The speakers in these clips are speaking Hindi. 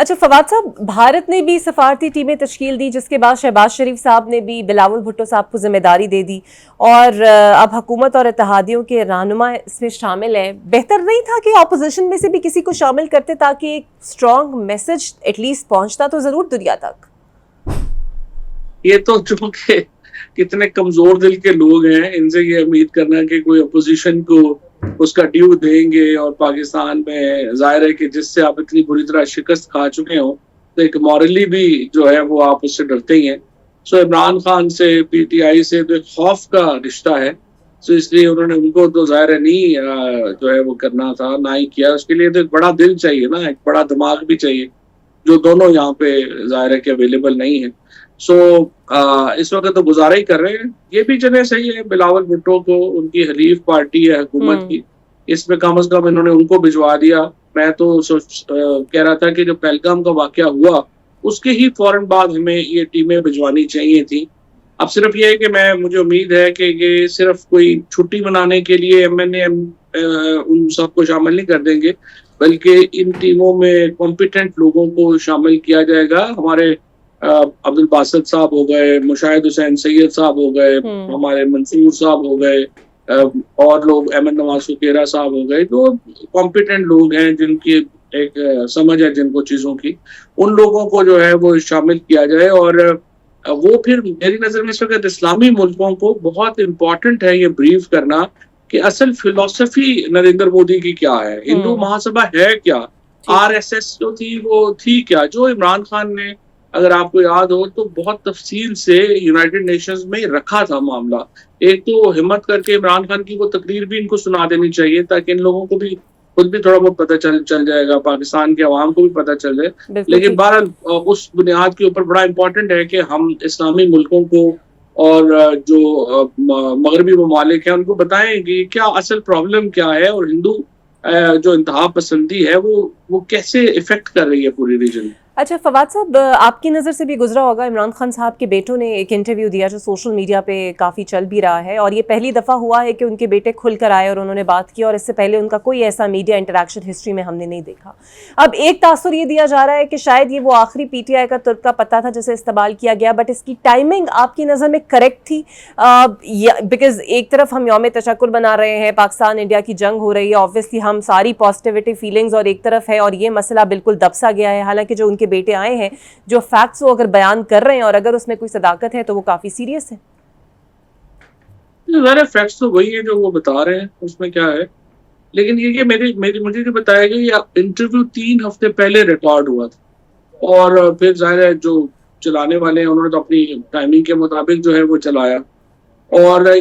अच्छा फवाद साहब, भारत ने भी सफारती टीमें तश्कील दी, जिसके बाद शहबाज शरीफ साहब ने भी बिलावल भुट्टो साहब को जिम्मेदारी दे दी और अब हुकूमत और इत्तेहादियों के रहनुमा इसमें शामिल हैं। बेहतर नहीं था कि अपोजिशन में से भी किसी को शामिल करते ताकि एक स्ट्रॉन्ग मैसेज एटलीस्ट पहुंचता तो जरूर दुनिया तक। ये तो चूंकि कितने कमजोर दिल के लोग हैं, इनसे ये उम्मीद करना कि कोई अपोजिशन को उसका ड्यू देंगे। और पाकिस्तान में जाहिर है कि जिससे आप इतनी बुरी तरह शिकस्त खा चुके हो तो एक मॉरली भी जो है वो आप उससे डरते ही हैं। सो इमरान खान से, पीटीआई से तो एक खौफ का रिश्ता है। सो इसलिए उन्होंने उनको तो जाहिर है नहीं जो है वो करना था, ना ही किया। उसके लिए तो एक बड़ा दिल चाहिए ना, एक बड़ा दिमाग भी चाहिए, जो दोनों यहाँ पे जाहिर है कि अवेलेबल नहीं है। सो इस वक्त तो गुजारा ही कर रहे हैं। ये भी चले सही है, बिलावल भुट्टो को उनकी हलीफ पार्टी है हुकूमत की, इसमें कम अज कम इन्होंने उनको भिजवा दिया। मैं तो कह रहा था कि जो पहलगाम का वाकया हुआ उसके ही फौरन बाद हमें ये टीमें भिजवानी चाहिए थी। अब सिर्फ ये है कि मुझे उम्मीद है कि ये सिर्फ कोई छुट्टी मनाने के लिए एमएनए उन सबको शामिल नहीं कर देंगे, बल्कि इन टीमों में कॉम्पिटेंट लोगों को शामिल किया जाएगा। हमारे अब्दुल बासित साहब हो गए, मुशाहिद हुसैन सैयद साहब हो गए, हमारे मंसूर साहब हो गए, और लोग अहमद नवाज सुकेरा साहब हो गए, जो कॉम्पिटेंट लोग हैं, जिनकी एक समझ है जिनको चीजों की, उन लोगों को जो है वो शामिल किया जाए। और वो फिर मेरी नजर में इस वक्त इस्लामी मुल्कों को बहुत इम्पोर्टेंट है ये ब्रीफ करना कि असल फिलोसफी नरेंद्र मोदी की क्या है, हिंदू महासभा है क्या, आरएसएस जो थी वो थी क्या। जो इमरान खान ने, अगर आपको याद हो तो, बहुत तफसील से यूनाइटेड नेशंस में रखा था मामला। एक तो हिम्मत करके इमरान खान की वो तकरीर भी इनको सुना देनी चाहिए, ताकि इन लोगों को भी खुद भी थोड़ा बहुत पता चल जाएगा, पाकिस्तान के अवाम को भी पता चल जाए। लेकिन बहरहाल उस बुनियाद के ऊपर बड़ा इंपॉर्टेंट है कि हम इस्लामी मुल्कों को और जो मगरबी ममालिक हैं उनको बताएं कि क्या असल प्रॉब्लम क्या है, और हिंदू जो इंतहा पसंदी है वो कैसे इफेक्ट कर रही है पूरी रीजन। अच्छा फवाद साहब, आपकी नज़र से भी गुजरा होगा, इमरान खान साहब के बेटों ने एक इंटरव्यू दिया जो सोशल मीडिया पे काफ़ी चल भी रहा है, और ये पहली दफ़ा हुआ है कि उनके बेटे खुलकर आए और उन्होंने बात की, और इससे पहले उनका कोई ऐसा मीडिया इंटरेक्शन हिस्ट्री में हमने नहीं देखा। अब एक तासुर ये दिया जा रहा है कि शायद ये वो आखिरी पीटीआई का तुर्क का पत्ता था जिसे इस्तेमाल किया गया, बट इसकी टाइमिंग आपकी नज़र में करेक्ट थी? बिकॉज एक तरफ हम यौम तशक्कुर बना रहे हैं, पाकिस्तान इंडिया की जंग हो रही है, ऑब्वियसली हम सारी पॉजिटिविटी फीलिंग्स, और एक तरफ है और ये मसला बिल्कुल दबसा गया है। हालांकि जो उनके बेटे आए हैं, जो फैक्ट्स वो अगर बयान कर रहे हैं और अगर उसमें कोई सदाकत है तो वो काफी सीरियस है। फैक्ट्स तो वही है जो वो बता रहे हैं, उसमें क्या है। लेकिन ये मुझे जो बताया गया, ये इंटरव्यू 3 हफ्ते पहले रिकॉर्ड हुआ था, और फिर जाहिर है जो चलाने वाले हैं उन्होंने तो अपनी टाइमिंग के मुताबिक जो है वो चलाया। और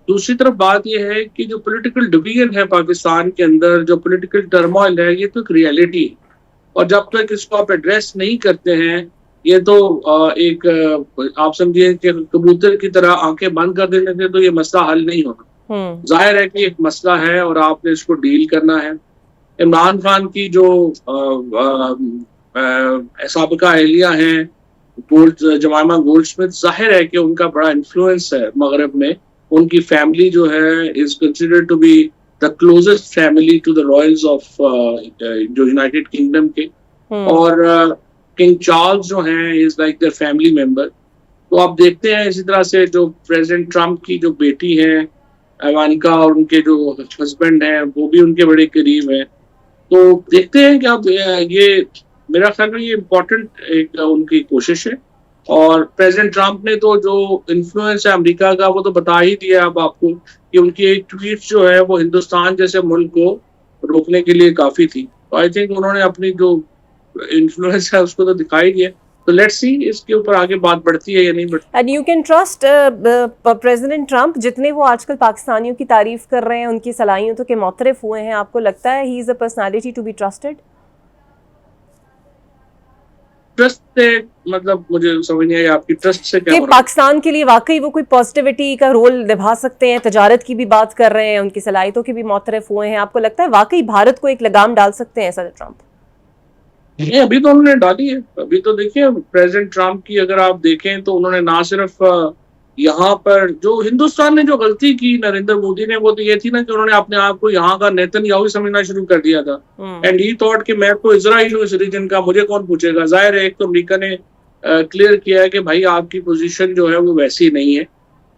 दूसरी तरफ बात यह है कि जो पॉलिटिकल डिवीजन है पाकिस्तान के अंदर, जो पॉलिटिकल टर्मोइल है, ये तो एक रियलिटी है, और जब तक इसको आप एड्रेस नहीं करते हैं, ये तो एक आप समझिए कि कबूतर की तरह आंखें बंद कर देने से तो ये मसला हल नहीं होगा। जाहिर है कि एक मसला है और आपने इसको डील करना है। इमरान खान की जो साबिका अहलिया हैं, जमाइमा गोल्डस्मिथ, जाहिर है कि उनका बड़ा इन्फ्लुएंस है मगरब में। उनकी फैमिली जो है is considered to be the closest family to the royals of जो यूनाइटेड किंगडम के, और किंग चार्ल्स जो हैं is like their family member. तो आप देखते हैं इसी तरह से जो प्रेसिडेंट ट्रम्प की जो बेटी है इवानिका, और उनके जो हस्बैंड हैं वो भी उनके बड़े करीब हैं। तो देखते हैं कि आप ये, मेरा ख्याल में ये इम्पोर्टेंट एक उनकी कोशिश है। और प्रेसिडेंट ट्रम्प ने तो जो इन्फ्लुएंस है अमेरिका का वो तो बता ही दिया अब आपको, कि उनकी एक ट्वीट जो है वो हिंदुस्तान जैसे मुल्क को रोकने के लिए काफी थी। तो आई थिंक उन्होंने अपनी जो इन्फ्लुएंस है उसको तो दिखाई दिया। तो लेट्स सी इसके ऊपर आगे बात बढ़ती है या नहीं बढ़ती। And you can trust president Trump, जितने वो आजकल पाकिस्तानियों की तारीफ कर रहे हैं, उनकी सलाहियतों के मोतरफ हुए हैं, आपको लगता है he is a personality to be trusted? Trust से मतलब मुझे समझ नहीं आई आपकी ट्रस्ट से क्या? पाकिस्तान के लिए वाकई वो कोई पॉजिटिविटी का रोल निभा सकते हैं, तजारत की भी बात कर रहे हैं, उनकी सलाहियतों के भी मोतरफ हुए हैं, आपको लगता है वाकई भारत को एक लगाम डाल सकते हैं सर ट्रम्प? ये अभी तो उन्होंने डाली है। अभी तो देखिए प्रेसिडेंट ट्रम्प की अगर आप देखें तो उन्होंने ना सिर्फ यहाँ पर जो हिंदुस्तान ने जो गलती की नरेंद्र मोदी ने, वो तो ये थी ना कि उन्होंने अपने आप को यहाँ का नेतन्याहू समझना शुरू कर दिया था। एंड ही थॉट कि मैं तो इजराइल हूँ इस रीजन का, मुझे कौन पूछेगा। जाहिर है, एक तो अमेरिका ने क्लियर किया है कि भाई आपकी पोजीशन जो है वो वैसी नहीं है,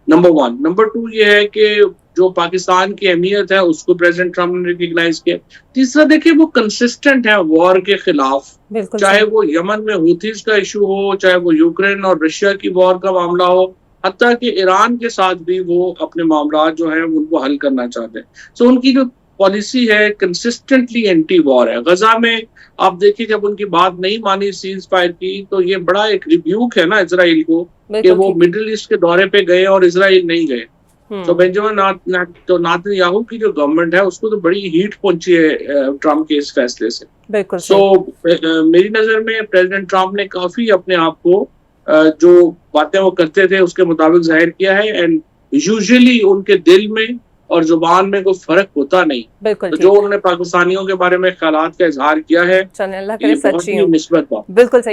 नंबर 1। नंबर 2 ये है कि जो पाकिस्तान की अहमियत है उसको प्रेसिडेंट ट्रम्प ने रिकग्नाइज किया। तीसरा, देखिए वो कंसिस्टेंट है वॉर के खिलाफ, चाहे वो यमन में हुथीज का इशू हो, चाहे वो यूक्रेन और रशिया की वॉर का मामला हो, हत्ता कि ईरान के साथ भी वो अपने मामला जो है उनको हल करना चाहते हैं। सो उनकी जो पॉलिसी है कंसिस्टेंटली एंटी वॉर है। गजा में आप देखिए, जब उनकी बात नहीं मानी सीज फायर की, तो ये बड़ा एक रिब्यूक है ना इजराइल को कि वो मिडिल ईस्ट के दौरे पे गए और इजराइल नहीं गए। तो बेंजामिन नेतन्याहू की जो गवर्नमेंट है उसको तो बड़ी हीट पहुंची है ट्रम्प के इस फैसले से। बिल्कुल। सो मेरी नजर में प्रेसिडेंट ट्रम्प ने काफी अपने आप को जो बातें वो करते थे उसके मुताबिक जाहिर किया है। एंड यूजुअली उनके दिल में और जुबान में कोई फर्क होता नहीं। बिल्कुल। तो जो उन्होंने पाकिस्तानियों के बारे में ख्यालात का इजहार किया है, चलें, अल्लाह करे ये बहुत सच्ची ही हो। निस्बत बात। बिल्कुल सही।